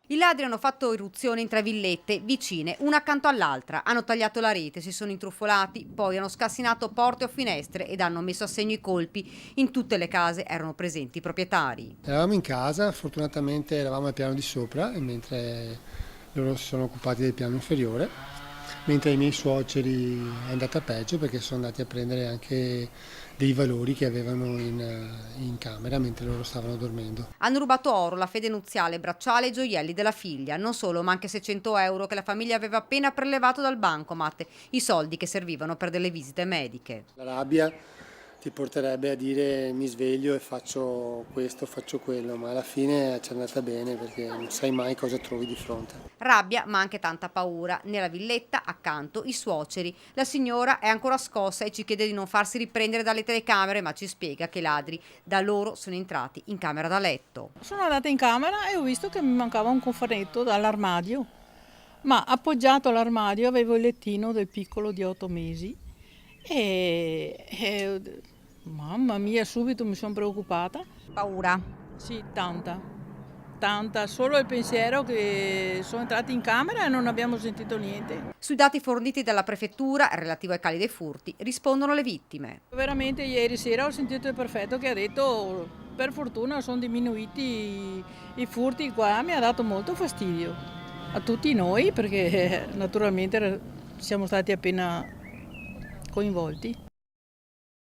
I ladri hanno fatto irruzione in 3 villette vicine, una accanto all'altra. Hanno tagliato la rete, si sono intrufolati, poi hanno scassinato porte o finestre ed hanno messo a segno i colpi. In tutte le case erano presenti i proprietari. Eravamo in casa, fortunatamente eravamo al piano di sopra, e mentre loro si sono occupati del piano inferiore, mentre ai miei suoceri è andata peggio perché sono andati a prendere anche dei valori che avevano in camera mentre loro stavano dormendo. Hanno rubato oro, la fede nuziale, bracciale e gioielli della figlia. Non solo, ma anche 600 euro che la famiglia aveva appena prelevato dal bancomat, i soldi che servivano per delle visite mediche. La rabbia ti porterebbe a dire mi sveglio e faccio questo, faccio quello, ma alla fine ci è andata bene perché non sai mai cosa trovi di fronte. Rabbia, ma anche tanta paura. Nella villetta, accanto, i suoceri. La signora è ancora scossa e ci chiede di non farsi riprendere dalle telecamere, ma ci spiega che i ladri da loro sono entrati in camera da letto. Sono andata in camera e ho visto che mi mancava un cofanetto dall'armadio, ma appoggiato all'armadio avevo il lettino del piccolo di 8 mesi e mamma mia, subito mi sono preoccupata. Paura. Sì, tanta, solo il pensiero che sono entrati in camera e non abbiamo sentito niente. Sui dati forniti dalla prefettura relativo ai cali dei furti rispondono le vittime. Veramente ieri sera ho sentito il prefetto che ha detto per fortuna sono diminuiti i furti qua, mi ha dato molto fastidio a tutti noi perché naturalmente siamo stati appena coinvolti.